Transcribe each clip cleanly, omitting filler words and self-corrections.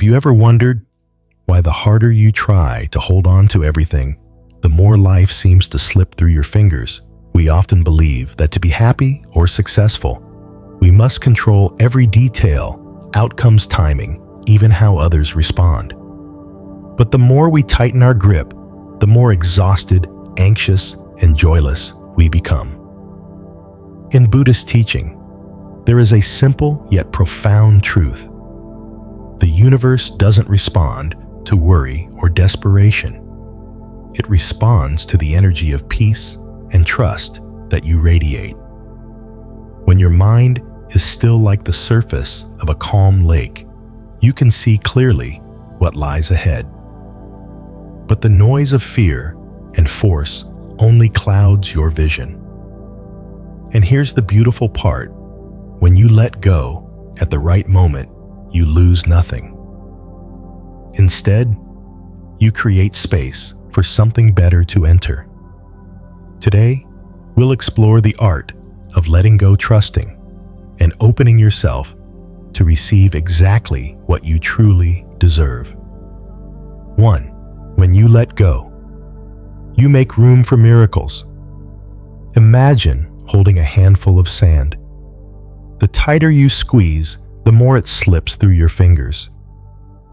Have you ever wondered why the harder you try to hold on to everything, the more life seems to slip through your fingers? We often believe that to be happy or successful, we must control every detail, outcomes, timing, even how others respond. But the more we tighten our grip, the more exhausted, anxious, and joyless we become. In Buddhist teaching, there is a simple yet profound truth. The universe doesn't respond to worry or desperation. It responds to the energy of peace and trust that you radiate. When your mind is still like the surface of a calm lake, you can see clearly what lies ahead. But the noise of fear and force only clouds your vision. And here's the beautiful part. When you let go at the right moment, you lose nothing. Instead, you create space for something better to enter. Today, we'll explore the art of letting go, trusting, and opening yourself to receive exactly what you truly deserve. 1. When you let go, you make room for miracles. Imagine holding a handful of sand. The tighter you squeeze, the more it slips through your fingers.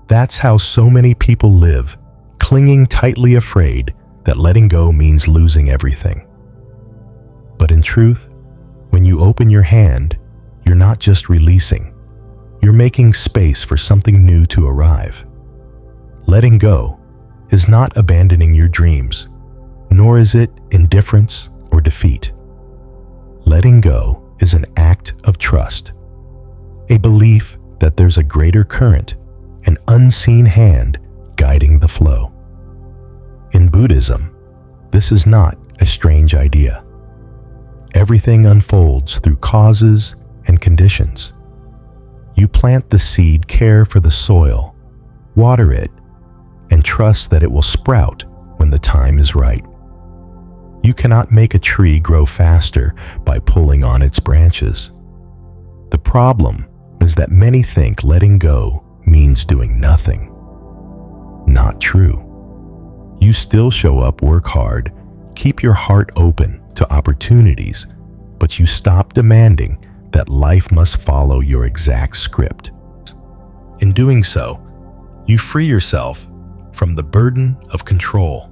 That's how so many people live, clinging tightly, afraid that letting go means losing everything. But in truth, when you open your hand, you're not just releasing, you're making space for something new to arrive. Letting go is not abandoning your dreams, nor is it indifference or defeat. Letting go is an act of trust, a belief that there's a greater current, an unseen hand guiding the flow. In Buddhism, this is not a strange idea. Everything unfolds through causes and conditions. You plant the seed, care for the soil, water it, and trust that it will sprout when the time is right. You cannot make a tree grow faster by pulling on its branches. The problem is that many think letting go means doing nothing. Not true. You still show up, work hard, keep your heart open to opportunities, but you stop demanding that life must follow your exact script. In doing so, you free yourself from the burden of control,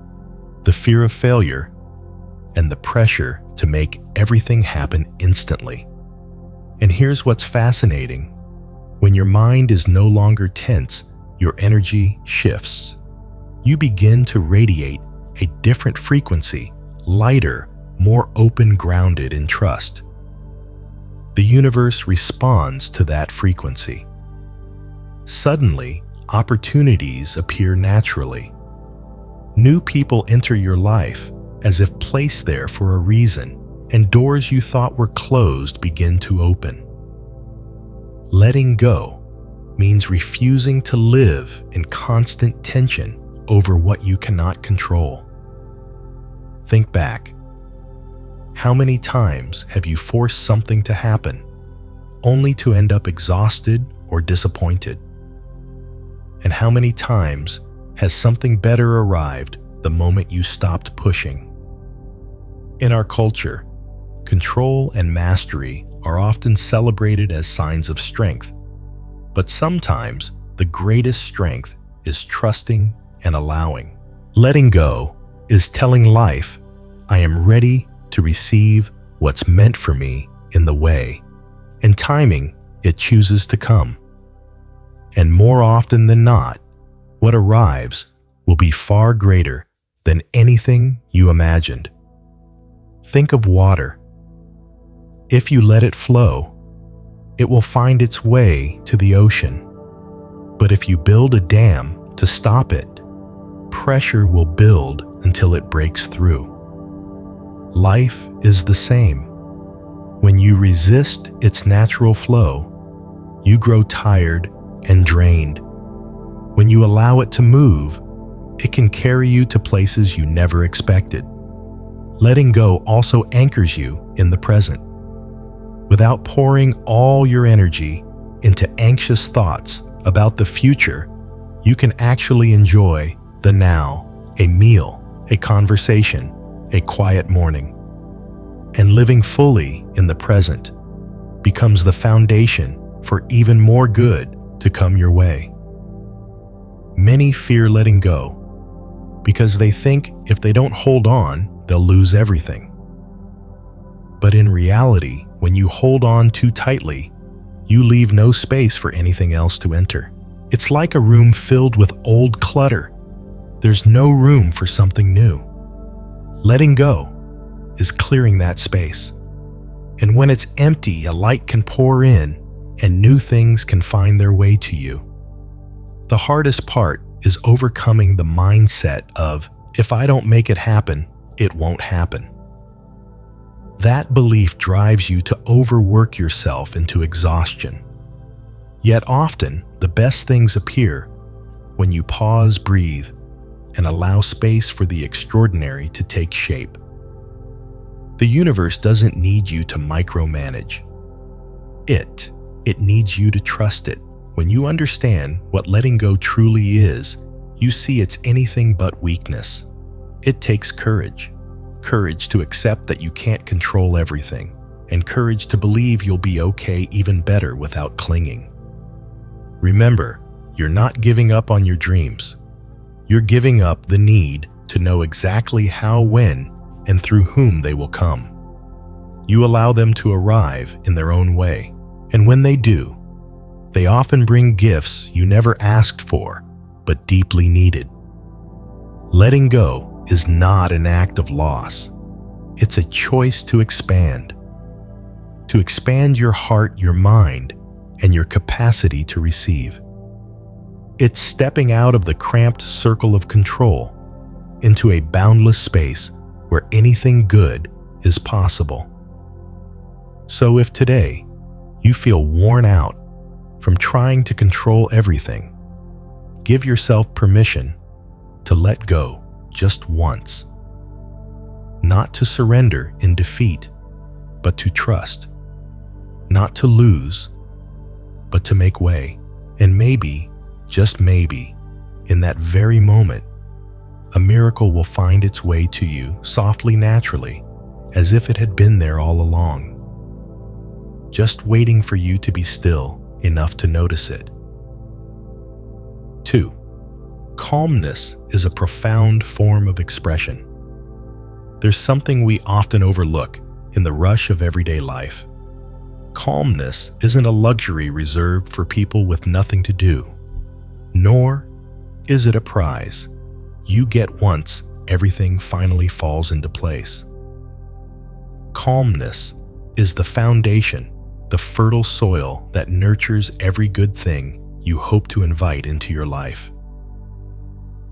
the fear of failure, and the pressure to make everything happen instantly. And here's what's fascinating. When your mind is no longer tense, your energy shifts. You begin to radiate a different frequency, lighter, more open, grounded in trust. The universe responds to that frequency. Suddenly, opportunities appear naturally. New people enter your life as if placed there for a reason, and doors you thought were closed begin to open. Letting go means refusing to live in constant tension over what you cannot control. Think back. How many times have you forced something to happen, only to end up exhausted or disappointed? And how many times has something better arrived the moment you stopped pushing? In our culture, control and mastery are often celebrated as signs of strength, but sometimes the greatest strength is trusting and allowing. Letting go is telling life, I am ready to receive what's meant for me in the way and timing it chooses to come. And more often than not, what arrives will be far greater than anything you imagined. Think of water. If you let it flow, it will find its way to the ocean. But if you build a dam to stop it, pressure will build until it breaks through. Life is the same. When you resist its natural flow, you grow tired and drained. When you allow it to move, it can carry you to places you never expected. Letting go also anchors you in the present. Without pouring all your energy into anxious thoughts about the future, you can actually enjoy the now, a meal, a conversation, a quiet morning. And living fully in the present becomes the foundation for even more good to come your way. Many fear letting go because they think if they don't hold on, they'll lose everything. But in reality, when you hold on too tightly, you leave no space for anything else to enter. It's like a room filled with old clutter. There's no room for something new. Letting go is clearing that space. And when it's empty, a light can pour in and new things can find their way to you. The hardest part is overcoming the mindset of, if I don't make it happen, it won't happen. That belief drives you to overwork yourself into exhaustion. Yet often, the best things appear when you pause, breathe, and allow space for the extraordinary to take shape. The universe doesn't need you to micromanage. It needs you to trust it. When you understand what letting go truly is, you see it's anything but weakness. It takes courage. Courage to accept that you can't control everything, and courage to believe you'll be okay even better without clinging. Remember, you're not giving up on your dreams. You're giving up the need to know exactly how, when, and through whom they will come. You allow them to arrive in their own way, and when they do, they often bring gifts you never asked for, but deeply needed. Letting go is not an act of loss. It's a choice to expand. To expand your heart, your mind, and your capacity to receive. It's stepping out of the cramped circle of control into a boundless space where anything good is possible. So if today you feel worn out from trying to control everything, give yourself permission to let go just once. Not to surrender in defeat, but to trust. Not to lose, but to make way. And maybe, just maybe, in that very moment, a miracle will find its way to you softly, naturally, as if it had been there all along, just waiting for you to be still enough to notice it. 2. Calmness is a profound form of expression. There's something we often overlook in the rush of everyday life. Calmness isn't a luxury reserved for people with nothing to do, nor is it a prize you get once everything finally falls into place. Calmness is the foundation, the fertile soil that nurtures every good thing you hope to invite into your life.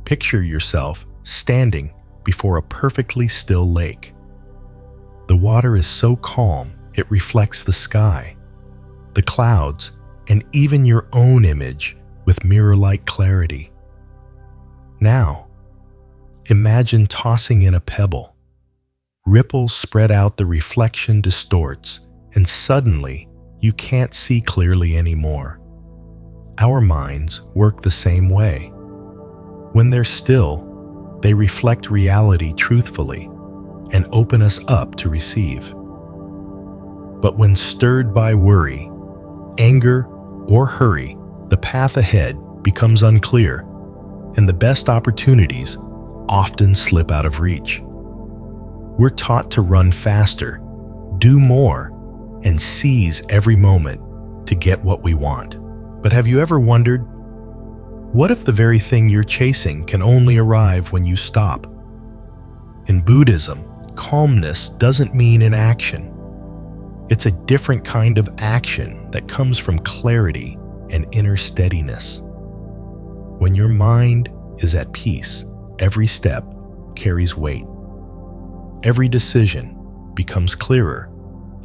Picture yourself standing before a perfectly still lake. The water is so calm it reflects the sky, the clouds, and even your own image with mirror-like clarity. Now, imagine tossing in a pebble. Ripples spread out, the reflection distorts, and suddenly you can't see clearly anymore. Our minds work the same way. When they're still, they reflect reality truthfully and open us up to receive. But when stirred by worry, anger, or hurry, the path ahead becomes unclear, and the best opportunities often slip out of reach. We're taught to run faster, do more, and seize every moment to get what we want. But have you ever wondered, what if the very thing you're chasing can only arrive when you stop? In Buddhism, calmness doesn't mean inaction. It's a different kind of action that comes from clarity and inner steadiness. When your mind is at peace, every step carries weight. Every decision becomes clearer,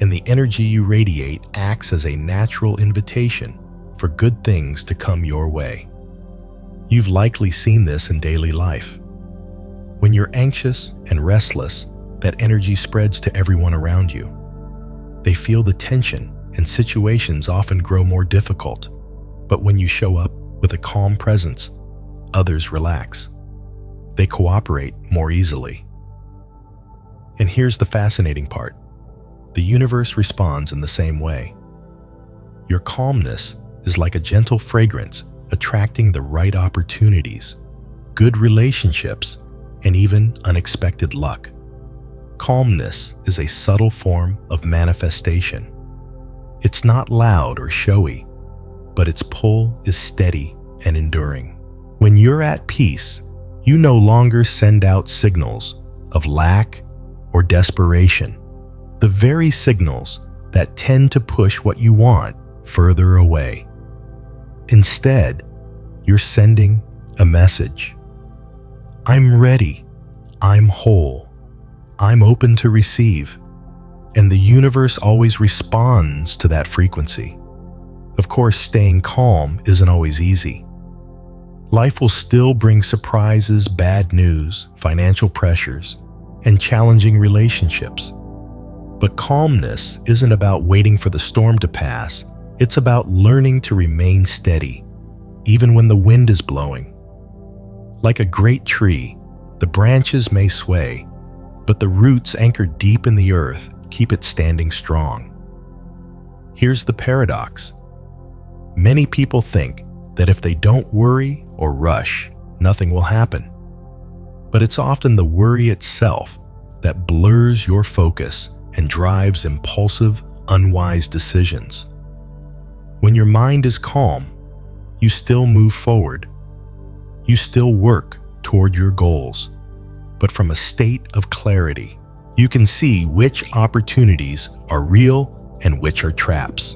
and the energy you radiate acts as a natural invitation for good things to come your way. You've likely seen this in daily life. When you're anxious and restless, that energy spreads to everyone around you. They feel the tension, and situations often grow more difficult. But when you show up with a calm presence, others relax. They cooperate more easily. And here's the fascinating part. The universe responds in the same way. Your calmness is like a gentle fragrance attracting the right opportunities, good relationships, and even unexpected luck. Calmness is a subtle form of manifestation. It's not loud or showy, but its pull is steady and enduring. When you're at peace, you no longer send out signals of lack or desperation, the very signals that tend to push what you want further away. Instead, you're sending a message. I'm ready. I'm whole. I'm open to receive. And the universe always responds to that frequency. Of course, staying calm isn't always easy. Life will still bring surprises, bad news, financial pressures, and challenging relationships. But calmness isn't about waiting for the storm to pass. It's about learning to remain steady, even when the wind is blowing. Like a great tree, the branches may sway, but the roots anchored deep in the earth keep it standing strong. Here's the paradox. Many people think that if they don't worry or rush, nothing will happen. But it's often the worry itself that blurs your focus and drives impulsive, unwise decisions. When your mind is calm, you still move forward. You still work toward your goals, but from a state of clarity. You can see which opportunities are real and which are traps.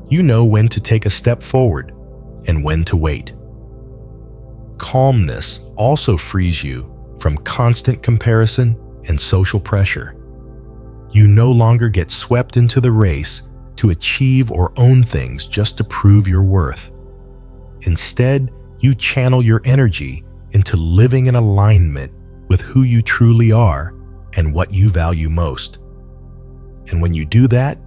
You know when to take a step forward and when to wait. Calmness also frees you from constant comparison and social pressure. You no longer get swept into the race to achieve or own things just to prove your worth. Instead, you channel your energy into living in alignment with who you truly are and what you value most. And when you do that,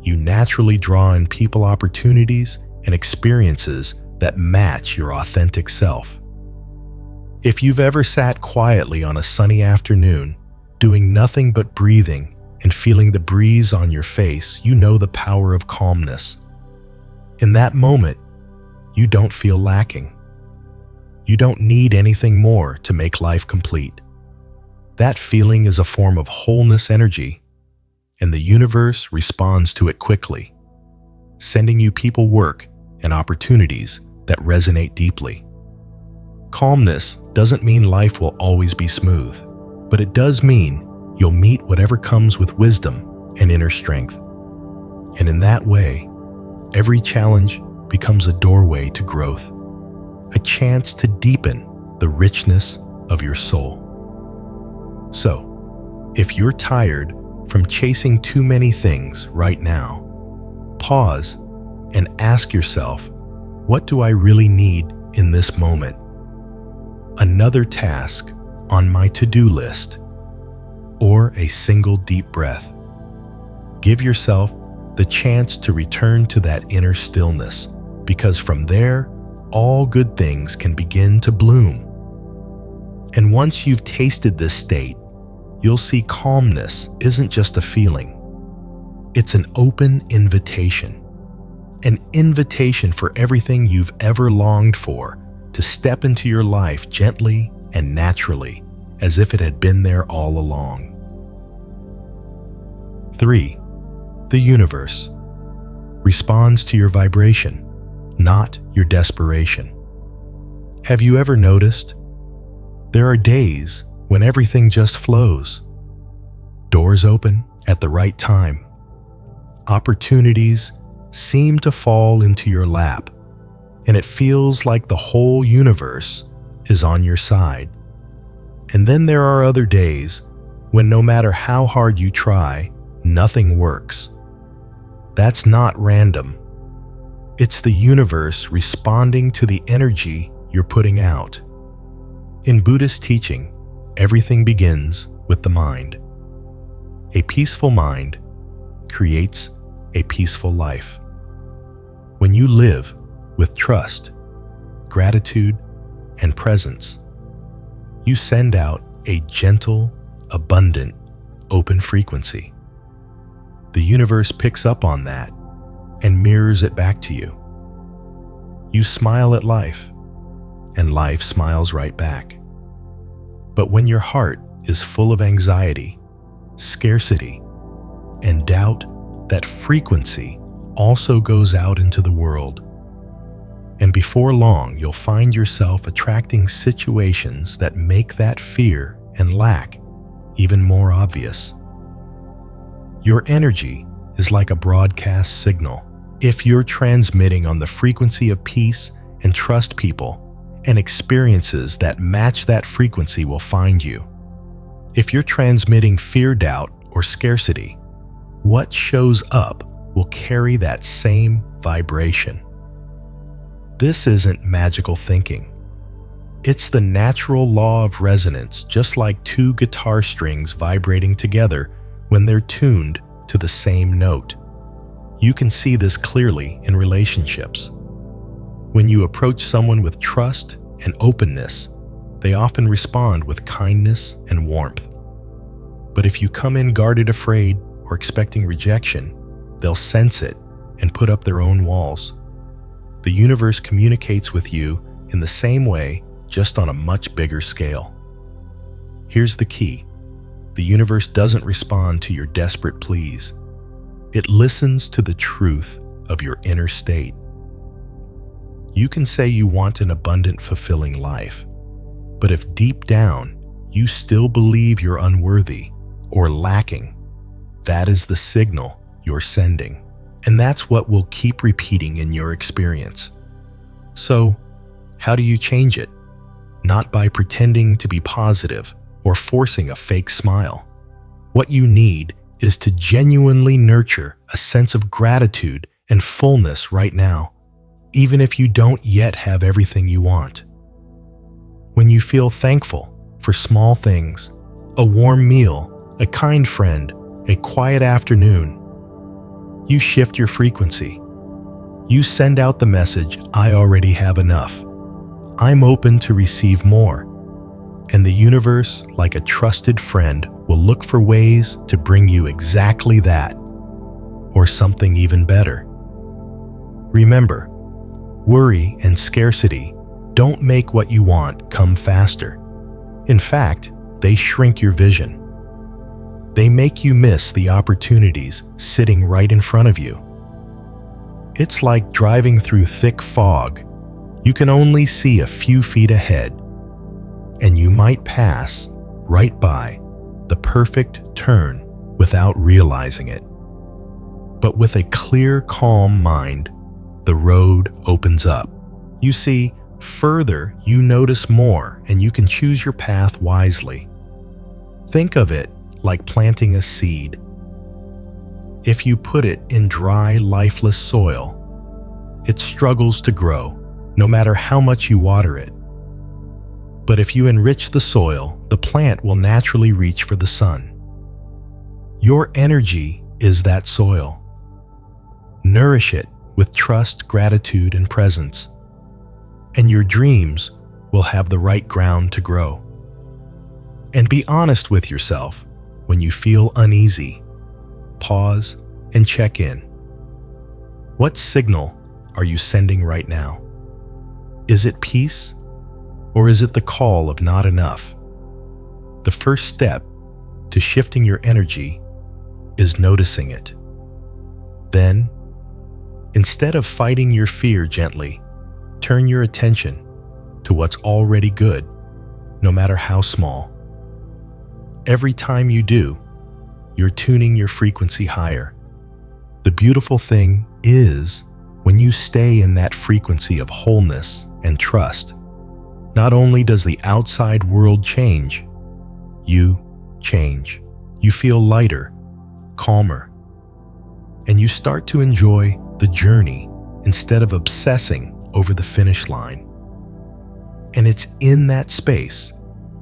you naturally draw in people, opportunities, and experiences that match your authentic self. If you've ever sat quietly on a sunny afternoon, doing nothing but breathing and feeling the breeze on your face, you know the power of calmness. In that moment, you don't feel lacking. You don't need anything more to make life complete. That feeling is a form of wholeness energy, and the universe responds to it quickly, sending you people, work, and opportunities that resonate deeply. Calmness doesn't mean life will always be smooth, but it does mean you'll meet whatever comes with wisdom and inner strength. And in that way, every challenge becomes a doorway to growth, a chance to deepen the richness of your soul. So, if you're tired from chasing too many things right now, pause and ask yourself, what do I really need in this moment? Another task on my to-do list, or a single deep breath. Give yourself the chance to return to that inner stillness, because from there, all good things can begin to bloom. And once you've tasted this state, you'll see calmness isn't just a feeling. It's an open invitation. An invitation for everything you've ever longed for to step into your life gently and naturally, as if it had been there all along. 3. The universe responds to your vibration, not your desperation. Have you ever noticed? There are days when everything just flows. Doors open at the right time. Opportunities seem to fall into your lap, and it feels like the whole universe is on your side. And then there are other days when no matter how hard you try, nothing works. That's not random. It's the universe responding to the energy you're putting out. In Buddhist teaching, everything begins with the mind. A peaceful mind creates a peaceful life. When you live with trust, gratitude, and presence. You send out a gentle, abundant, open frequency. The universe picks up on that and mirrors it back to you. You smile at life, and life smiles right back. But when your heart is full of anxiety, scarcity, and doubt, that frequency also goes out into the world. And before long, you'll find yourself attracting situations that make that fear and lack even more obvious. Your energy is like a broadcast signal. If you're transmitting on the frequency of peace and trust, people and experiences that match that frequency will find you. If you're transmitting fear, doubt, or scarcity, what shows up will carry that same vibration. This isn't magical thinking. It's the natural law of resonance, just like two guitar strings vibrating together when they're tuned to the same note. You can see this clearly in relationships. When you approach someone with trust and openness, they often respond with kindness and warmth. But if you come in guarded, afraid, or expecting rejection, they'll sense it and put up their own walls. The universe communicates with you in the same way, just on a much bigger scale. Here's the key. The universe doesn't respond to your desperate pleas. It listens to the truth of your inner state. You can say you want an abundant, fulfilling life, but if deep down you still believe you're unworthy or lacking, that is the signal you're sending. And that's what will keep repeating in your experience. So, how do you change it? Not by pretending to be positive or forcing a fake smile. What you need is to genuinely nurture a sense of gratitude and fullness right now, even if you don't yet have everything you want. When you feel thankful for small things, a warm meal, a kind friend, a quiet afternoon, you shift your frequency. You send out the message, I already have enough. I'm open to receive more. And the universe, like a trusted friend, will look for ways to bring you exactly that, or something even better. Remember, worry and scarcity don't make what you want come faster. In fact, they shrink your vision. They make you miss the opportunities sitting right in front of you. It's like driving through thick fog. You can only see a few feet ahead, and you might pass right by the perfect turn without realizing it. But with a clear, calm mind, the road opens up. You see further, you notice more, and you can choose your path wisely. Think of it like planting a seed. If you put it in dry, lifeless soil, it struggles to grow, no matter how much you water it. But if you enrich the soil, the plant will naturally reach for the sun. Your energy is that soil. Nourish it with trust, gratitude, and presence, and your dreams will have the right ground to grow. And be honest with yourself. When you feel uneasy, pause and check in. What signal are you sending right now? Is it peace, or is it the call of not enough? The first step to shifting your energy is noticing it. Then, instead of fighting your fear gently, turn your attention to what's already good, no matter how small. Every time you do, you're tuning your frequency higher. The beautiful thing is, when you stay in that frequency of wholeness and trust, not only does the outside world change, you change. You feel lighter, calmer, and you start to enjoy the journey instead of obsessing over the finish line. And it's in that space,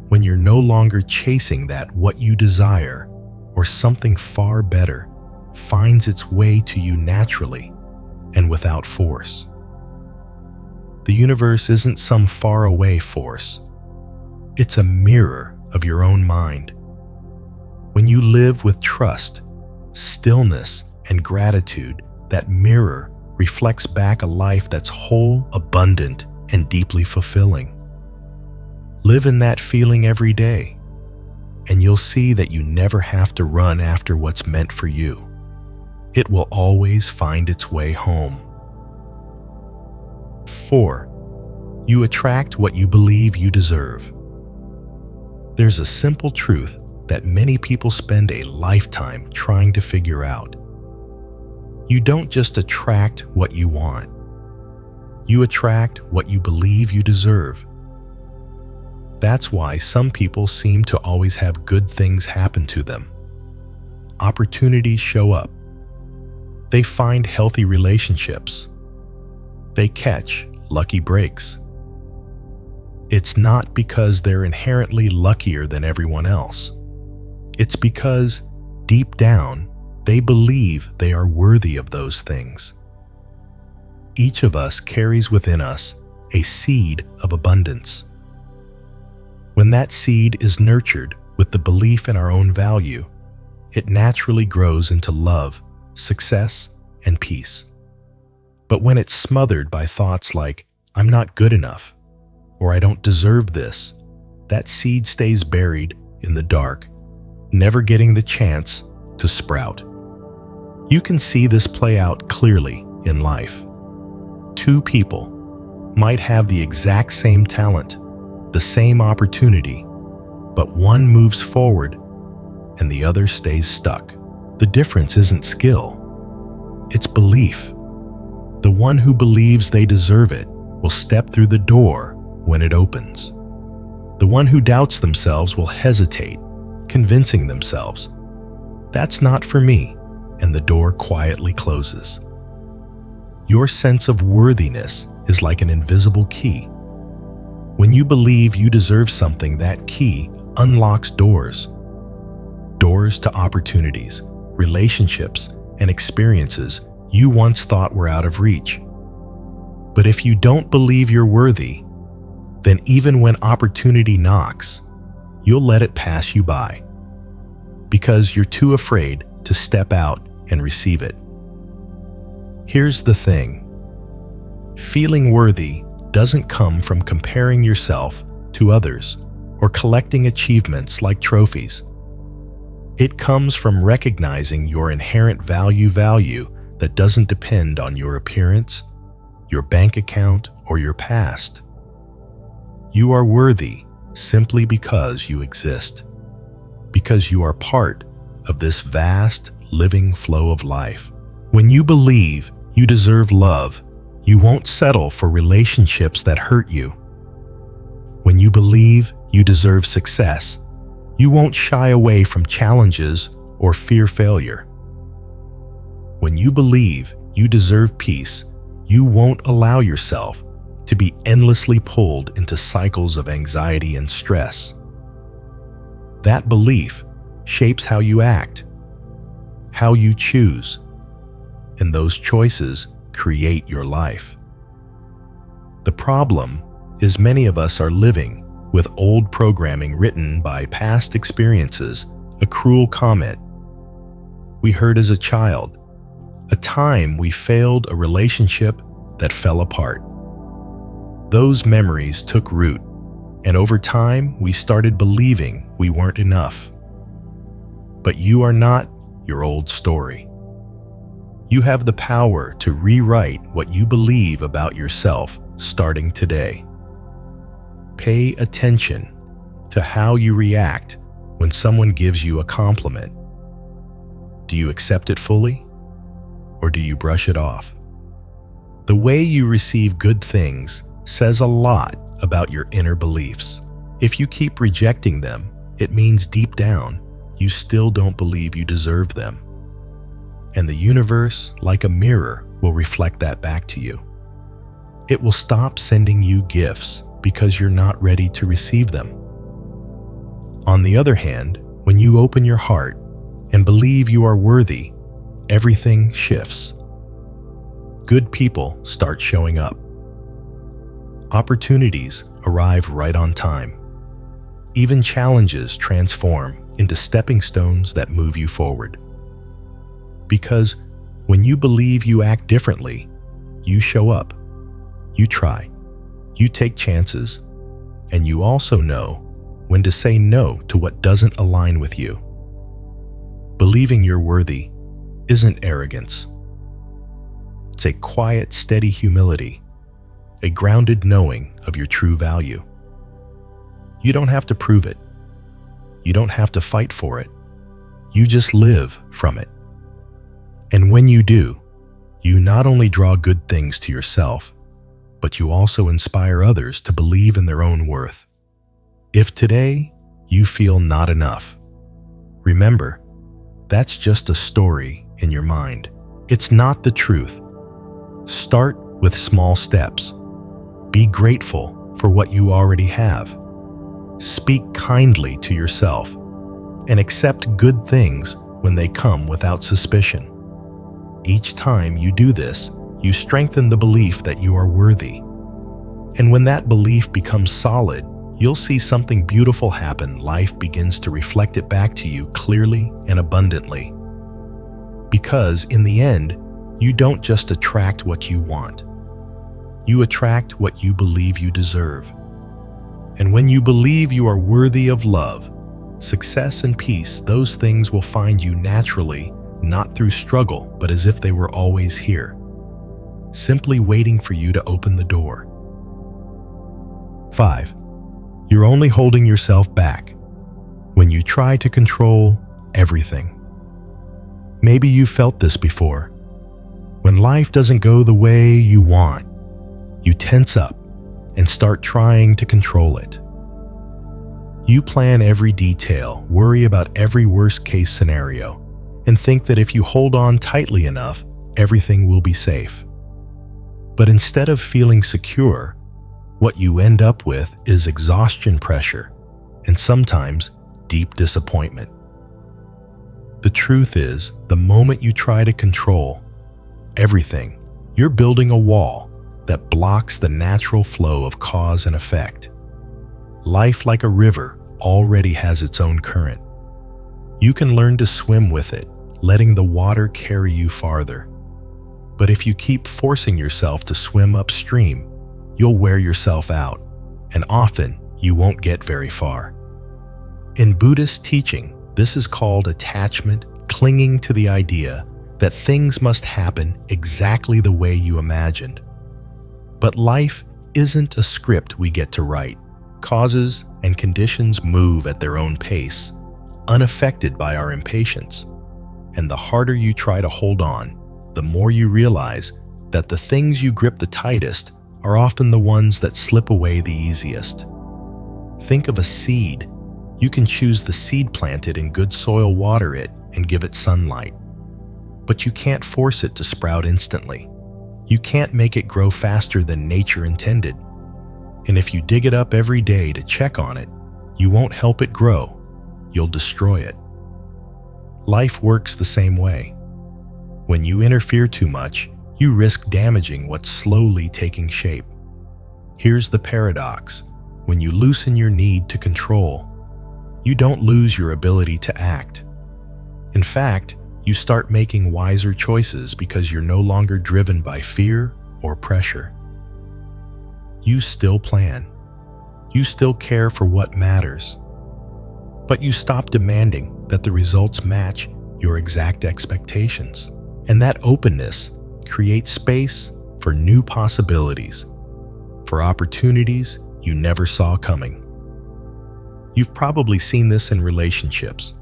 when you're no longer chasing that what you desire, or something far better finds its way to you naturally and without force. The universe isn't some faraway force. It's a mirror of your own mind. When you live with trust, stillness, and gratitude, that mirror reflects back a life that's whole, abundant, and deeply fulfilling. Live in that feeling every day, and you'll see that you never have to run after what's meant for you. It will always find its way home. 4. You attract what you believe you deserve. There's a simple truth that many people spend a lifetime trying to figure out. You don't just attract what you want. You attract what you believe you deserve. That's why some people seem to always have good things happen to them. Opportunities show up. They find healthy relationships. They catch lucky breaks. It's not because they're inherently luckier than everyone else. It's because, deep down, they believe they are worthy of those things. Each of us carries within us a seed of abundance. When that seed is nurtured with the belief in our own value, it naturally grows into love, success, and peace. But when it's smothered by thoughts like, "I'm not good enough," or "I don't deserve this," that seed stays buried in the dark, never getting the chance to sprout. You can see this play out clearly in life. Two people might have the exact same talent, the same opportunity, but one moves forward and the other stays stuck. The difference isn't skill, it's belief. The one who believes they deserve it will step through the door when it opens. The one who doubts themselves will hesitate, convincing themselves, "That's not for me," and the door quietly closes. Your sense of worthiness is like an invisible key. When you believe you deserve something, that key unlocks doors. Doors to opportunities, relationships, and experiences you once thought were out of reach. But if you don't believe you're worthy, then even when opportunity knocks, you'll let it pass you by, because you're too afraid to step out and receive it. Here's the thing. Feeling worthy doesn't come from comparing yourself to others or collecting achievements like trophies. It comes from recognizing your inherent value that doesn't depend on your appearance, your bank account, or your past. You are worthy simply because you exist, because you are part of this vast, living flow of life. When you believe you deserve love, you won't settle for relationships that hurt you. When you believe you deserve success, you won't shy away from challenges or fear failure. When you believe you deserve peace, you won't allow yourself to be endlessly pulled into cycles of anxiety and stress. That belief shapes how you act, how you choose, and those choices create your life. The problem is many of us are living with old programming written by past experiences, a cruel comment we heard as a child, a time we failed a relationship that fell apart. Those memories took root, and over time we started believing we weren't enough. But you are not your old story. You have the power to rewrite what you believe about yourself starting today. Pay attention to how you react when someone gives you a compliment. Do you accept it fully, or do you brush it off? The way you receive good things says a lot about your inner beliefs. If you keep rejecting them, it means deep down you still don't believe you deserve them. And the universe, like a mirror, will reflect that back to you. It will stop sending you gifts because you're not ready to receive them. On the other hand, when you open your heart and believe you are worthy, everything shifts. Good people start showing up. Opportunities arrive right on time. Even challenges transform into stepping stones that move you forward. Because when you believe you act differently, you show up, you try, you take chances, and you also know when to say no to what doesn't align with you. Believing you're worthy isn't arrogance. It's a quiet, steady humility, a grounded knowing of your true value. You don't have to prove it. You don't have to fight for it. You just live from it. And when you do, you not only draw good things to yourself, but you also inspire others to believe in their own worth. If today you feel not enough, remember, that's just a story in your mind. It's not the truth. Start with small steps. Be grateful for what you already have. Speak kindly to yourself and accept good things when they come without suspicion. Each time you do this, you strengthen the belief that you are worthy. And when that belief becomes solid, you'll see something beautiful happen. Life begins to reflect it back to you clearly and abundantly. Because in the end, you don't just attract what you want. You attract what you believe you deserve. And when you believe you are worthy of love, success, and peace, those things will find you naturally, not through struggle, but as if they were always here, simply waiting for you to open the door. 5. You're only holding yourself back when you try to control everything. Maybe you've felt this before. When life doesn't go the way you want, you tense up and start trying to control it. You plan every detail, worry about every worst-case scenario, and think that if you hold on tightly enough, everything will be safe. But instead of feeling secure, what you end up with is exhaustion pressure and sometimes deep disappointment. The truth is, the moment you try to control everything, you're building a wall that blocks the natural flow of cause and effect. Life, like a river, already has its own current. You can learn to swim with it, letting the water carry you farther. But if you keep forcing yourself to swim upstream, you'll wear yourself out, and often you won't get very far. In Buddhist teaching, this is called attachment, clinging to the idea that things must happen exactly the way you imagined. But life isn't a script we get to write. Causes and conditions move at their own pace, unaffected by our impatience. And the harder you try to hold on, the more you realize that the things you grip the tightest are often the ones that slip away the easiest. Think of a seed. You can choose the seed planted in good soil, water it, and give it sunlight. But you can't force it to sprout instantly. You can't make it grow faster than nature intended. And if you dig it up every day to check on it, you won't help it grow. You'll destroy it. Life works the same way. When you interfere too much, you risk damaging what's slowly taking shape. Here's the paradox. When you loosen your need to control, you don't lose your ability to act. In fact, you start making wiser choices because you're no longer driven by fear or pressure. You still plan. You still care for what matters. But you stop demanding that the results match your exact expectations. And that openness creates space for new possibilities, for opportunities you never saw coming. You've probably seen this in relationships.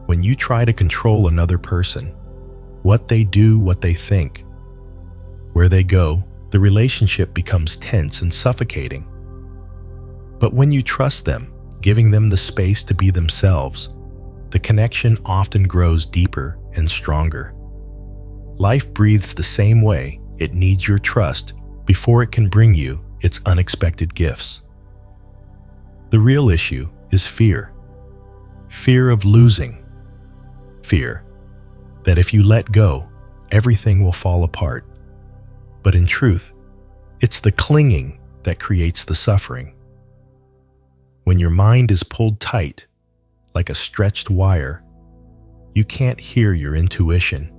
When you try to control another person, what they do, what they think, where they go, the relationship becomes tense and suffocating. But when you trust them, giving them the space to be themselves, the connection often grows deeper and stronger. Life breathes the same way. It needs your trust before it can bring you its unexpected gifts. The real issue is fear. Fear of losing. Fear that if you let go, everything will fall apart. But in truth, it's the clinging that creates the suffering. When your mind is pulled tight, like a stretched wire, you can't hear your intuition,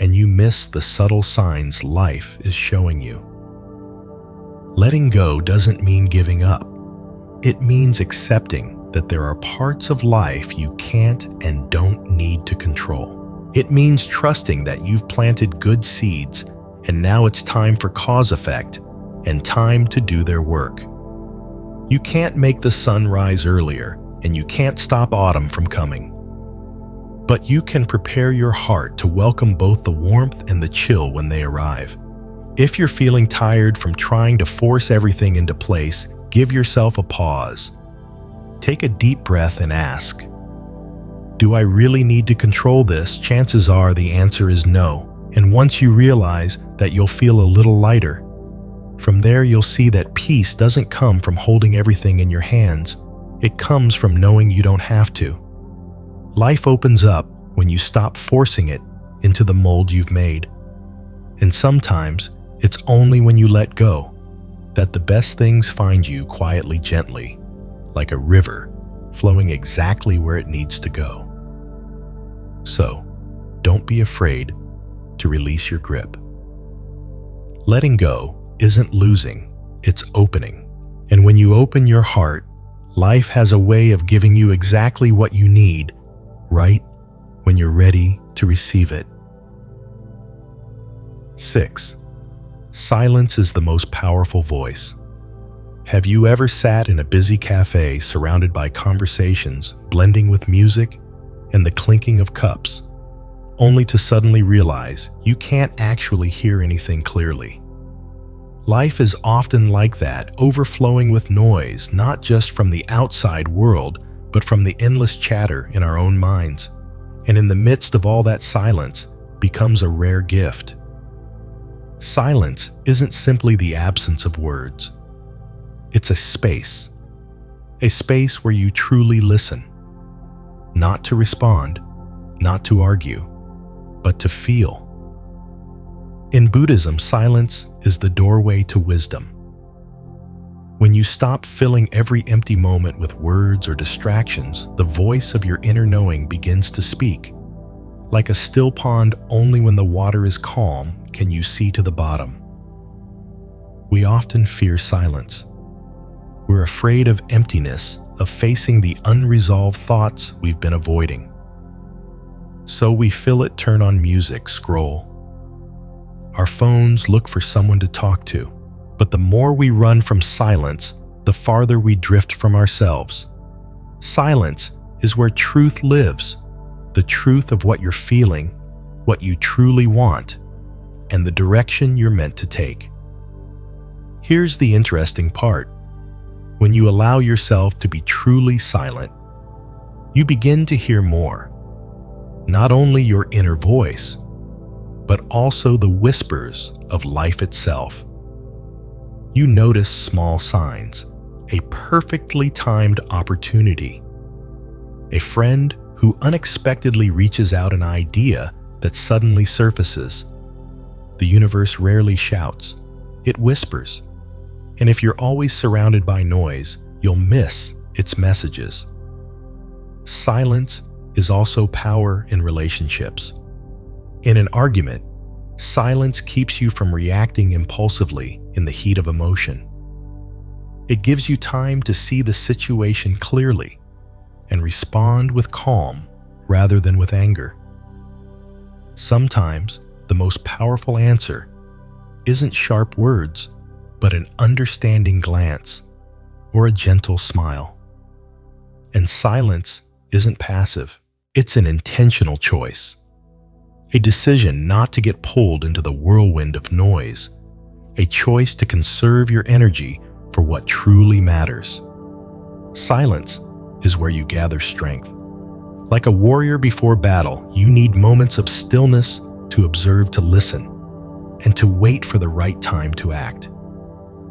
and you miss the subtle signs life is showing you. Letting go doesn't mean giving up. It means accepting that there are parts of life you can't and don't need to control. It means trusting that you've planted good seeds, and now it's time for cause-effect and time to do their work. You can't make the sun rise earlier, and you can't stop autumn from coming. But you can prepare your heart to welcome both the warmth and the chill when they arrive. If you're feeling tired from trying to force everything into place, give yourself a pause. Take a deep breath and ask, do I really need to control this? Chances are the answer is no. And once you realize that, you'll feel a little lighter. From there, you'll see that peace doesn't come from holding everything in your hands. It comes from knowing you don't have to. Life opens up when you stop forcing it into the mold you've made. And sometimes, it's only when you let go that the best things find you quietly, gently, like a river flowing exactly where it needs to go. So, don't be afraid to release your grip. Letting go isn't losing, it's opening. And when you open your heart, life has a way of giving you exactly what you need, right when you're ready to receive it. 6. Silence is the most powerful voice. Have you ever sat in a busy cafe surrounded by conversations, blending with music and the clinking of cups, only to suddenly realize you can't actually hear anything clearly? Life is often like that, overflowing with noise, not just from the outside world, but from the endless chatter in our own minds. And in the midst of all that, silence becomes a rare gift. Silence isn't simply the absence of words. It's a space where you truly listen, not to respond, not to argue, but to feel. In Buddhism, silence is the doorway to wisdom. When you stop filling every empty moment with words or distractions, the voice of your inner knowing begins to speak. Like a still pond, only when the water is calm can you see to the bottom. We often fear silence. We're afraid of emptiness, of facing the unresolved thoughts we've been avoiding. So we fill it, turn on music, scroll. Our phones, look for someone to talk to. But the more we run from silence, the farther we drift from ourselves. Silence is where truth lives, the truth of what you're feeling, what you truly want, and the direction you're meant to take. Here's the interesting part. When you allow yourself to be truly silent, you begin to hear more. Not only your inner voice, but also the whispers of life itself. You notice small signs, a perfectly timed opportunity, a friend who unexpectedly reaches out an idea that suddenly surfaces. The universe rarely shouts, it whispers. And if you're always surrounded by noise, you'll miss its messages. Silence is also power in relationships. In an argument, silence keeps you from reacting impulsively in the heat of emotion. It gives you time to see the situation clearly and respond with calm rather than with anger. Sometimes the most powerful answer isn't sharp words, but an understanding glance or a gentle smile. And silence isn't passive, it's an intentional choice. A decision not to get pulled into the whirlwind of noise, a choice to conserve your energy for what truly matters. Silence is where you gather strength. Like a warrior before battle, you need moments of stillness to observe, to listen, and to wait for the right time to act.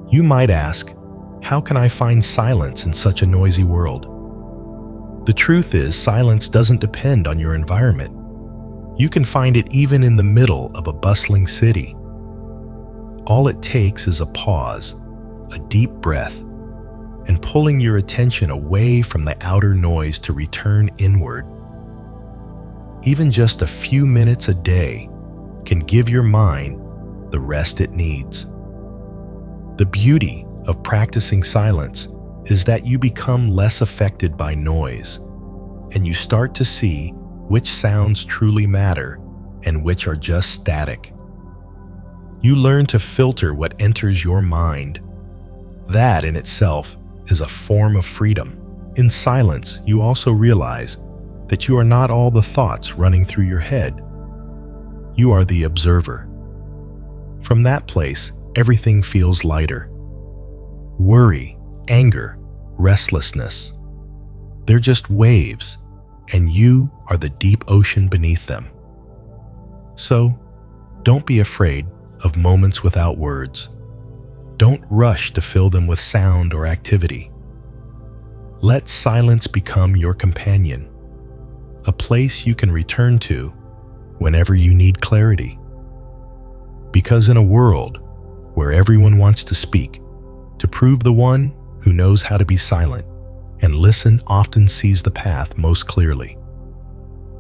You might ask, how can I find silence in such a noisy world? The truth is, silence doesn't depend on your environment. You can find it even in the middle of a bustling city. All it takes is a pause, a deep breath, and pulling your attention away from the outer noise to return inward. Even just a few minutes a day can give your mind the rest it needs. The beauty of practicing silence is that you become less affected by noise, and you start to see which sounds truly matter and which are just static. You learn to filter what enters your mind. That in itself is a form of freedom. In silence, you also realize that you are not all the thoughts running through your head. You are the observer. From that place, everything feels lighter. Worry, anger, restlessness, they're just waves, and you are the deep ocean beneath them. So, don't be afraid of moments without words. Don't rush to fill them with sound or activity. Let silence become your companion, a place you can return to whenever you need clarity. Because in a world where everyone wants to speak, to prove the one who knows how to be silent and listen often sees the path most clearly.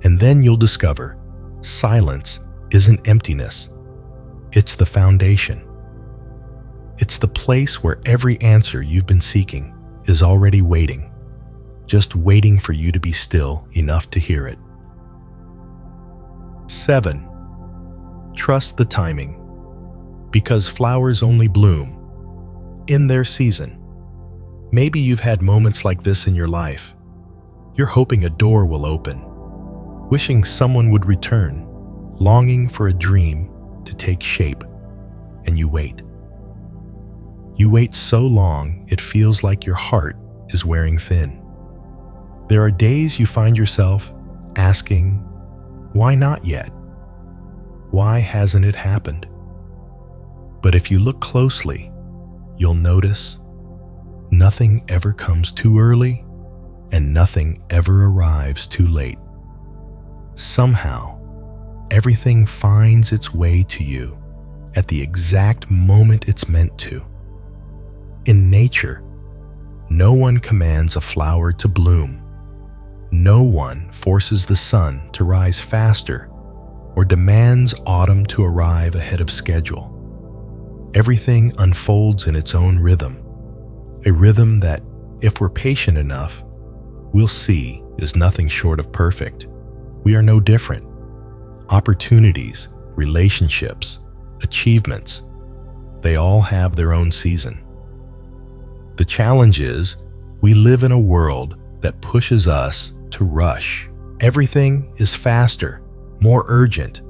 And then you'll discover silence isn't emptiness. It's the foundation. It's the place where every answer you've been seeking is already waiting, just waiting for you to be still enough to hear it. 7. Trust the timing. Because flowers only bloom in their season. Maybe you've had moments like this in your life. You're hoping a door will open, wishing someone would return, longing for a dream to take shape, and you wait. You wait so long it feels like your heart is wearing thin. There are days you find yourself asking, why not yet? Why hasn't it happened? But if you look closely, you'll notice nothing ever comes too early and nothing ever arrives too late. Somehow, everything finds its way to you at the exact moment it's meant to. In nature, no one commands a flower to bloom. No one forces the sun to rise faster or demands autumn to arrive ahead of schedule. Everything unfolds in its own rhythm, a rhythm that, if we're patient enough, we'll see is nothing short of perfect. We are no different. Opportunities, relationships, achievements, they all have their own season. The challenge is, we live in a world that pushes us to rush. Everything is faster, more urgent,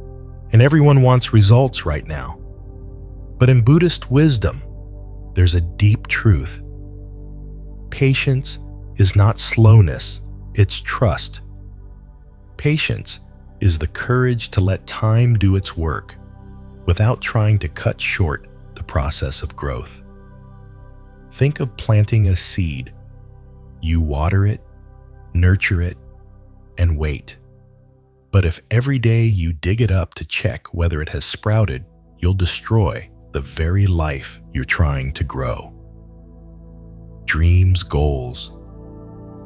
and everyone wants results right now. But in Buddhist wisdom, there's a deep truth. Patience is not slowness, it's trust. Patience is the courage to let time do its work without trying to cut short the process of growth. Think of planting a seed. You water it, nurture it, and wait. But if every day you dig it up to check whether it has sprouted, you'll destroy the very life you're trying to grow. Dreams, goals,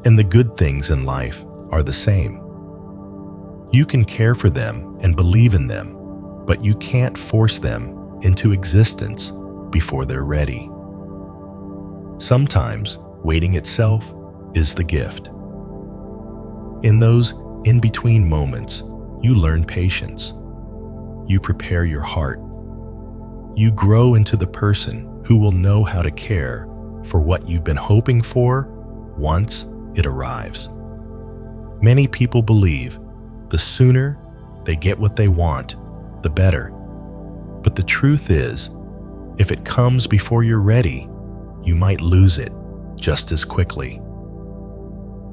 and the good things in life are the same. You can care for them and believe in them, but you can't force them into existence before they're ready. Sometimes waiting itself is the gift. In those in-between moments, you learn patience. You prepare your heart. You grow into the person who will know how to care for what you've been hoping for once it arrives. Many people believe the sooner they get what they want, the better. But the truth is, if it comes before you're ready, you might lose it just as quickly.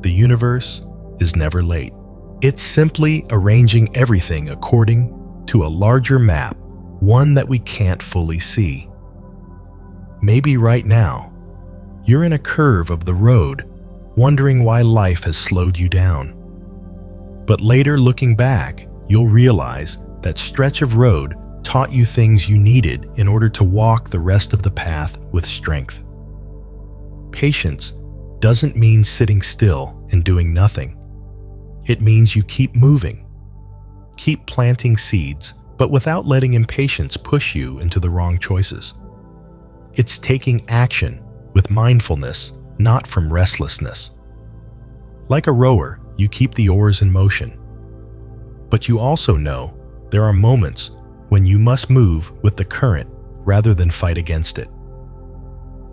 The universe is never late. It's simply arranging everything according to a larger map, one that we can't fully see. Maybe right now, you're in a curve of the road, wondering why life has slowed you down. But later, looking back, you'll realize that stretch of road taught you things you needed in order to walk the rest of the path with strength. Patience doesn't mean sitting still and doing nothing. It means you keep moving. Keep planting seeds, but without letting impatience push you into the wrong choices. It's taking action with mindfulness, not from restlessness. Like a rower, you keep the oars in motion. But you also know there are moments when you must move with the current rather than fight against it.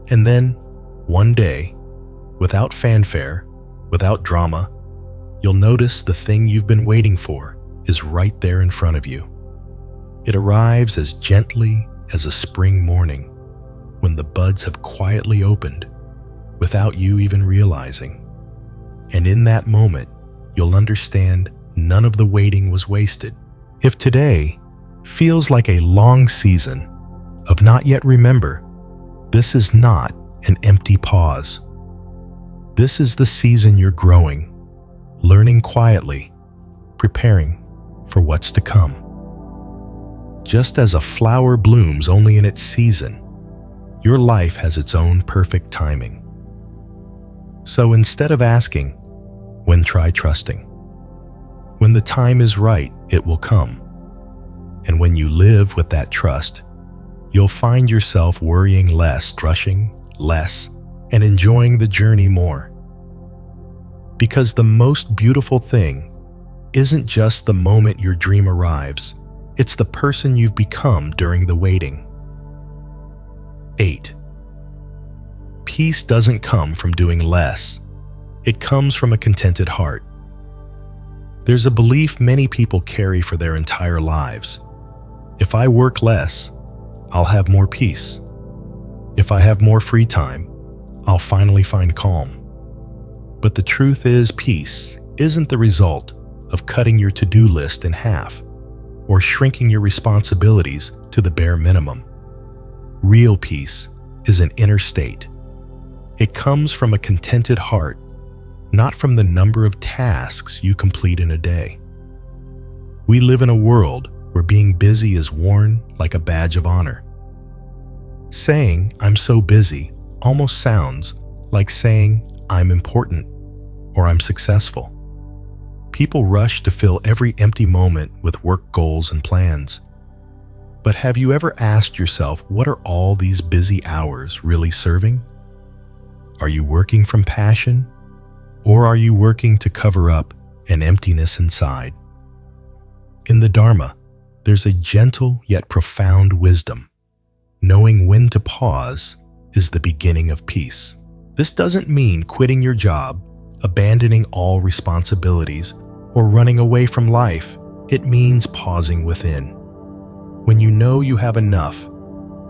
And then, one day, without fanfare, without drama, you'll notice the thing you've been waiting for is right there in front of you. It arrives as gently as a spring morning, when the buds have quietly opened, without you even realizing. And in that moment, you'll understand none of the waiting was wasted. If today feels like a long season of not yet remember, this is not an empty pause. This is the season you're growing, learning quietly, preparing for what's to come. Just as a flower blooms only in its season, your life has its own perfect timing. So instead of asking, when, try trusting. When the time is right, it will come. And when you live with that trust, you'll find yourself worrying less, rushing less, and enjoying the journey more. Because the most beautiful thing isn't just the moment your dream arrives, it's the person you've become during the waiting. 8. Peace doesn't come from doing less. It comes from a contented heart. There's a belief many people carry for their entire lives. If I work less, I'll have more peace. If I have more free time, I'll finally find calm. But the truth is, peace isn't the result of cutting your to-do list in half or shrinking your responsibilities to the bare minimum. Real peace is an inner state. It comes from a contented heart, not from the number of tasks you complete in a day. We live in a world where being busy is worn like a badge of honor. Saying, "I'm so busy," almost sounds like saying, "I'm important," or "I'm successful." People rush to fill every empty moment with work goals and plans. But have you ever asked yourself, what are all these busy hours really serving? Are you working from passion, or are you working to cover up an emptiness inside? In the Dharma, there's a gentle yet profound wisdom. Knowing when to pause is the beginning of peace. This doesn't mean quitting your job, abandoning all responsibilities, or running away from life. It means pausing within. When you know you have enough,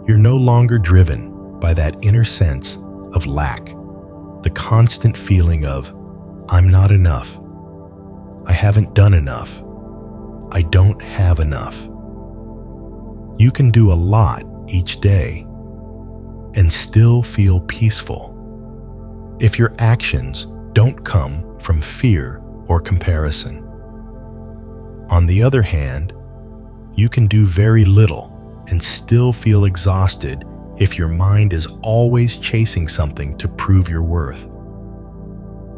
you're no longer driven by that inner sense of lack, the constant feeling of, "I'm not enough. I haven't done enough. I don't have enough." You can do a lot each day and still feel peaceful if your actions don't come from fear or comparison. On the other hand, you can do very little and still feel exhausted if your mind is always chasing something to prove your worth.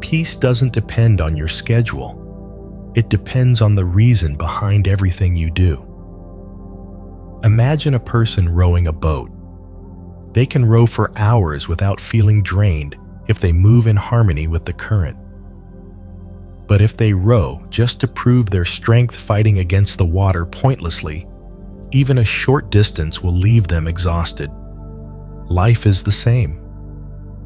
Peace doesn't depend on your schedule. It depends on the reason behind everything you do. Imagine a person rowing a boat. They can row for hours without feeling drained if they move in harmony with the current. But if they row just to prove their strength fighting against the water pointlessly, even a short distance will leave them exhausted. Life is the same.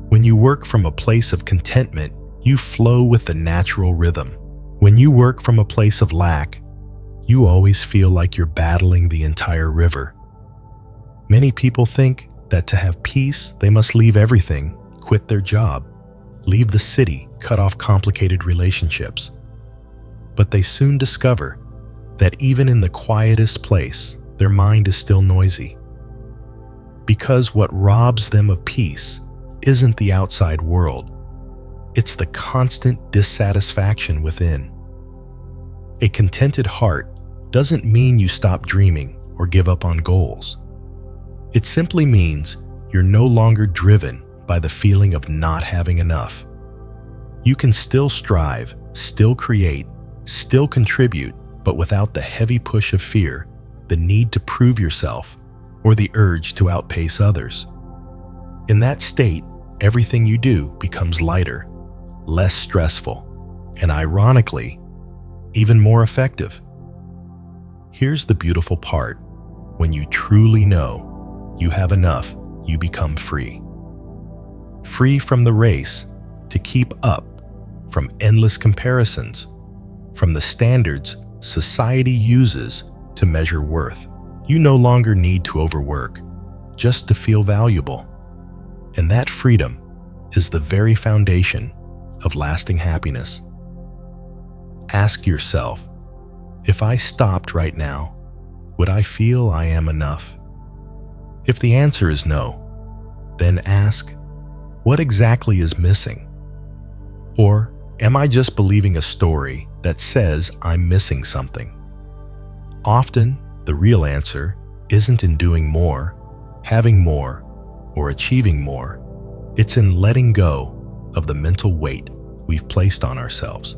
When you work from a place of contentment, you flow with the natural rhythm. When you work from a place of lack, you always feel like you're battling the entire river. Many people think that to have peace, they must leave everything, quit their job, leave the city, cut off complicated relationships. But they soon discover that even in the quietest place, their mind is still noisy. Because what robs them of peace isn't the outside world, it's the constant dissatisfaction within. A contented heart doesn't mean you stop dreaming or give up on goals. It simply means you're no longer driven by the feeling of not having enough. You can still strive, still create, still contribute, but without the heavy push of fear, the need to prove yourself, or the urge to outpace others. In that state, everything you do becomes lighter, less stressful, and ironically, even more effective. Here's the beautiful part. When you truly know you have enough, you become free. Free from the race to keep up, from endless comparisons, from the standards society uses to measure worth. You no longer need to overwork just to feel valuable. And that freedom is the very foundation of lasting happiness. Ask yourself, if I stopped right now, would I feel I am enough? If the answer is no, then ask, what exactly is missing? Or am I just believing a story that says I'm missing something? Often, the real answer isn't in doing more, having more, or achieving more. It's in letting go of the mental weight we've placed on ourselves.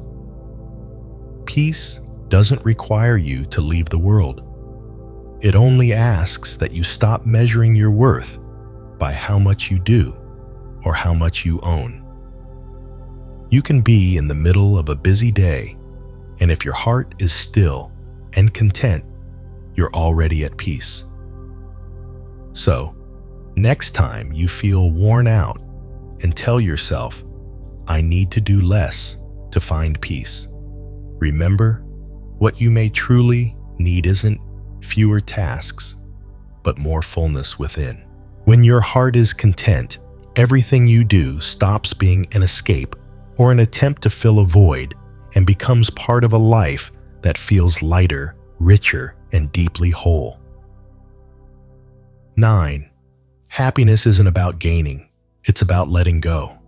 Peace doesn't require you to leave the world. It only asks that you stop measuring your worth by how much you do or how much you own. You can be in the middle of a busy day, and if your heart is still and content, you're already at peace. So, next time you feel worn out, and tell yourself, I need to do less to find peace. Remember, what you may truly need isn't fewer tasks, but more fullness within. When your heart is content, everything you do stops being an escape or an attempt to fill a void and becomes part of a life that feels lighter, richer, and deeply whole. 9. Happiness isn't about gaining, it's about letting go.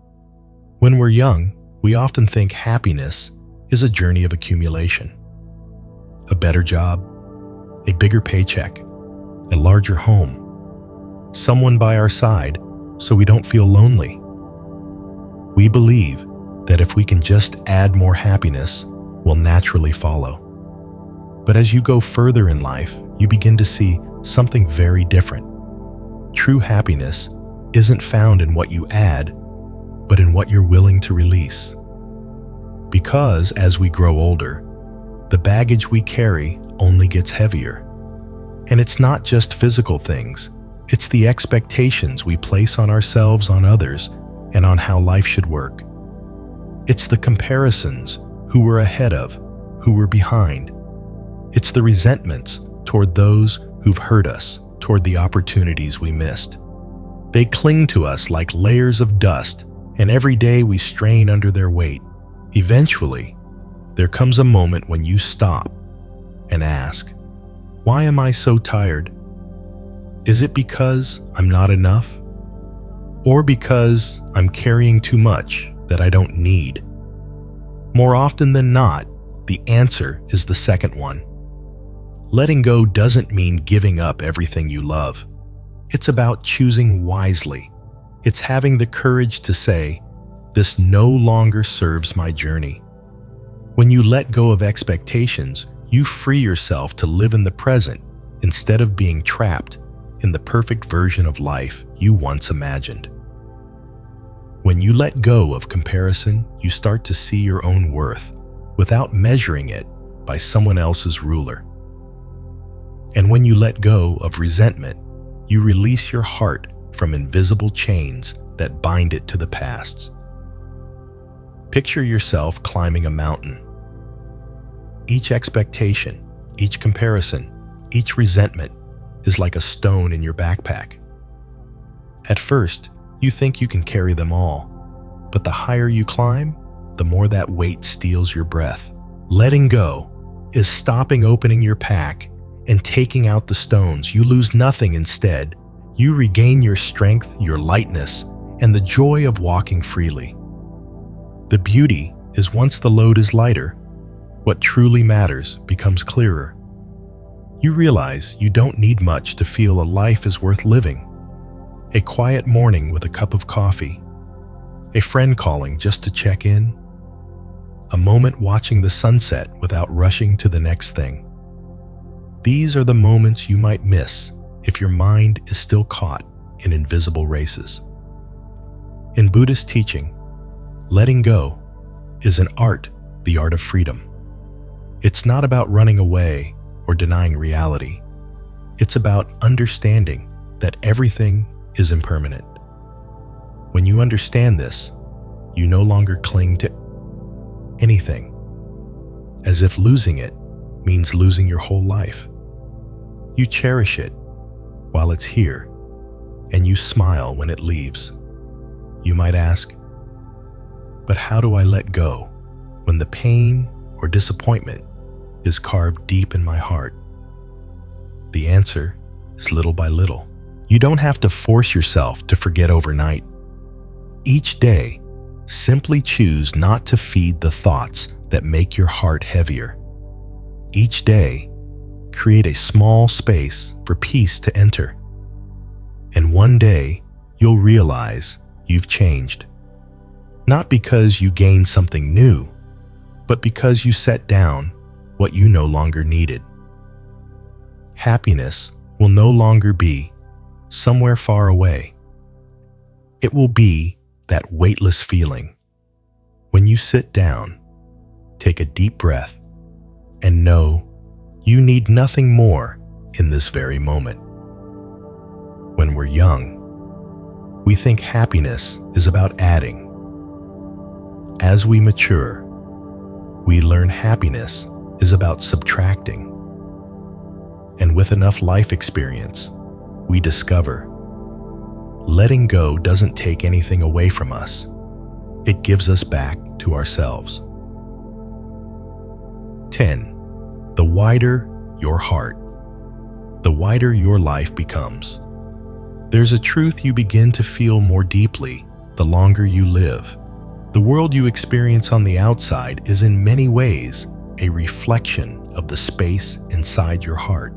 When we're young, we often think happiness is a journey of accumulation. A better job, a bigger paycheck, a larger home, someone by our side so we don't feel lonely. We believe that if we can just add more happiness, we'll naturally follow. But as you go further in life, you begin to see something very different. True happiness isn't found in what you add, but in what you're willing to release. Because as we grow older, the baggage we carry only gets heavier. And it's not just physical things, it's the expectations we place on ourselves, on others, and on how life should work. It's the comparisons, who we're ahead of, who we're behind. It's the resentments toward those who've hurt us, toward the opportunities we missed. They cling to us like layers of dust, and every day we strain under their weight. Eventually, there comes a moment when you stop and ask, why am I so tired? Is it because I'm not enough? Or because I'm carrying too much that I don't need? More often than not, the answer is the second one. Letting go doesn't mean giving up everything you love. It's about choosing wisely. It's having the courage to say, this no longer serves my journey. When you let go of expectations, you free yourself to live in the present instead of being trapped in the perfect version of life you once imagined. When you let go of comparison, you start to see your own worth without measuring it by someone else's ruler. And when you let go of resentment, you release your heart from invisible chains that bind it to the past. Picture yourself climbing a mountain. Each expectation, each comparison, each resentment is like a stone in your backpack. At first, you think you can carry them all, but the higher you climb, the more that weight steals your breath. Letting go is stopping opening your pack and taking out the stones. You lose nothing instead. You regain your strength, your lightness, and the joy of walking freely. The beauty is once the load is lighter, what truly matters becomes clearer. You realize you don't need much to feel a life is worth living. A quiet morning with a cup of coffee, a friend calling just to check in, a moment watching the sunset without rushing to the next thing. These are the moments you might miss if your mind is still caught in invisible races. In Buddhist teaching, letting go is an art, the art of freedom. It's not about running away or denying reality. It's about understanding that everything is impermanent. When you understand this, you no longer cling to anything, as if losing it means losing your whole life. You cherish it while it's here, and you smile when it leaves. You might ask, but how do I let go when the pain or disappointment is carved deep in my heart? The answer is little by little. You don't have to force yourself to forget overnight. Each day, simply choose not to feed the thoughts that make your heart heavier. Each day, create a small space for peace to enter. And one day, you'll realize you've changed. Not because you gained something new, but because you set down what you no longer needed. Happiness will no longer be somewhere far away. It will be that weightless feeling when you sit down, take a deep breath, and know you need nothing more in this very moment. When we're young, we think happiness is about adding. As we mature, we learn happiness is about subtracting. And with enough life experience, we discover letting go doesn't take anything away from us. It gives us back to ourselves. 10. The wider your heart, the wider your life becomes. There's a truth you begin to feel more deeply the longer you live. The world you experience on the outside is in many ways a reflection of the space inside your heart.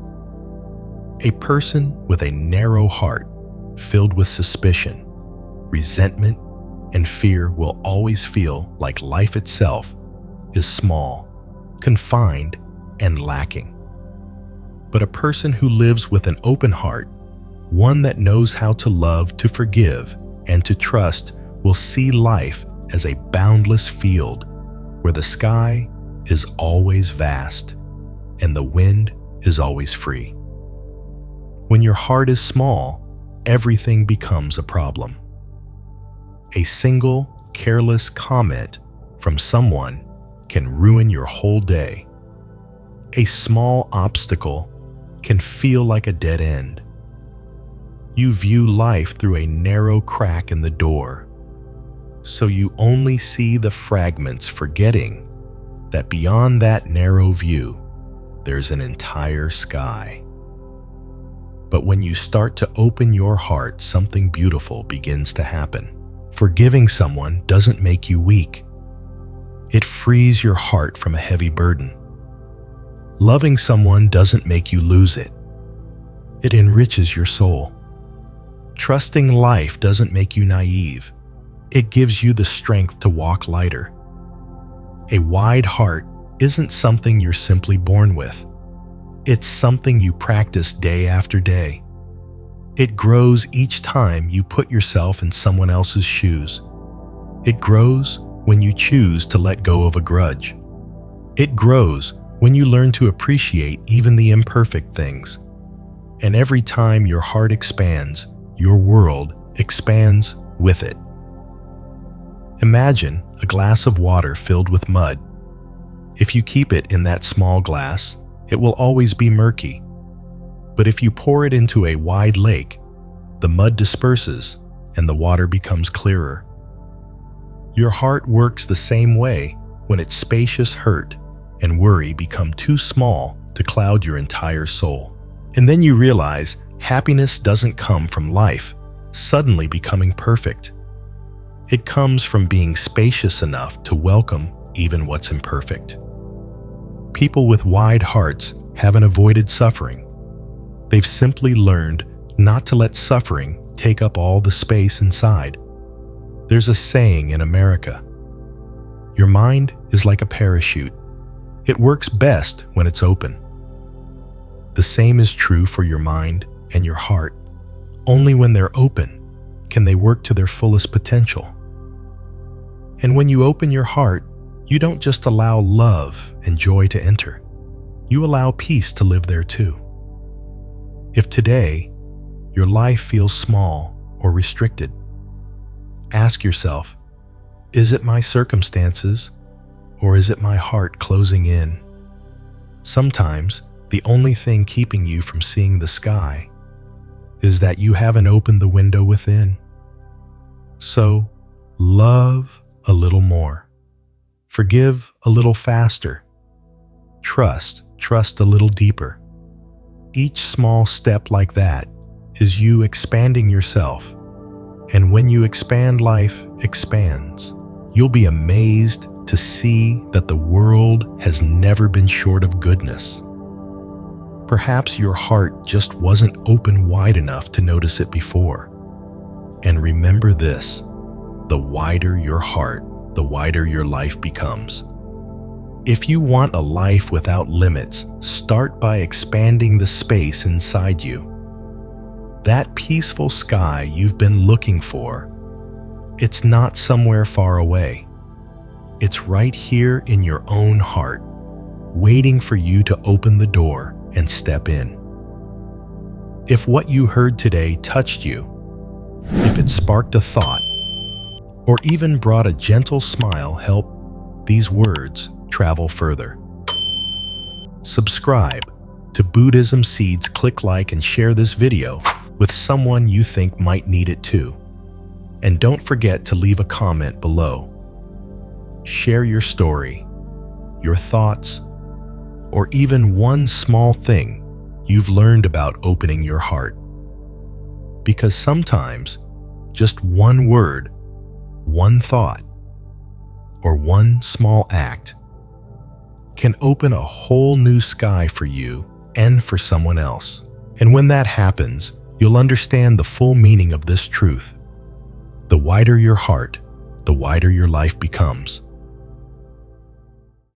A person with a narrow heart, filled with suspicion, resentment, and fear will always feel like life itself is small, confined, and lacking. But a person who lives with an open heart, one that knows how to love, to forgive, and to trust, will see life as a boundless field where the sky is always vast and the wind is always free. When your heart is small, everything becomes a problem. A single, careless comment from someone can ruin your whole day. A small obstacle can feel like a dead end. You view life through a narrow crack in the door, so you only see the fragments, forgetting that beyond that narrow view, there's an entire sky. But when you start to open your heart, something beautiful begins to happen. Forgiving someone doesn't make you weak. It frees your heart from a heavy burden. Loving someone doesn't make you lose it. It enriches your soul. Trusting life doesn't make you naive. It gives you the strength to walk lighter. A wide heart isn't something you're simply born with. It's something you practice day after day. It grows each time you put yourself in someone else's shoes. It grows when you choose to let go of a grudge. It grows when you learn to appreciate even the imperfect things. And every time your heart expands, your world expands with it. Imagine a glass of water filled with mud. If you keep it in that small glass, it will always be murky. But if you pour it into a wide lake, the mud disperses and the water becomes clearer. Your heart works the same way when its spacious hurt and worry become too small to cloud your entire soul. And then you realize happiness doesn't come from life suddenly becoming perfect. It comes from being spacious enough to welcome even what's imperfect. People with wide hearts haven't avoided suffering. They've simply learned not to let suffering take up all the space inside. There's a saying in America: your mind is like a parachute. It works best when it's open. The same is true for your mind and your heart. Only when they're open can they work to their fullest potential. And when you open your heart, you don't just allow love and joy to enter. You allow peace to live there too. If today your life feels small or restricted, ask yourself, is it my circumstances or is it my heart closing in? Sometimes the only thing keeping you from seeing the sky is that you haven't opened the window within. So, love a little more. Forgive a little faster. Trust a little deeper. Each small step like that is you expanding yourself. And when you expand, life expands. You'll be amazed to see that the world has never been short of goodness. Perhaps your heart just wasn't open wide enough to notice it before. And remember this: the wider your heart, the wider your life becomes. If you want a life without limits, start by expanding the space inside you. That peaceful sky you've been looking for, it's not somewhere far away. It's right here in your own heart, waiting for you to open the door and step in. If what you heard today touched you, if it sparked a thought, or even brought a gentle smile, help these words travel further. Subscribe to Buddhism Seeds, click like and share this video with someone you think might need it too. And don't forget to leave a comment below. Share your story, your thoughts, or even one small thing you've learned about opening your heart. Because sometimes just one word, one thought, or one small act can open a whole new sky for you and for someone else. And when that happens, you'll understand the full meaning of this truth. The wider your heart, the wider your life becomes.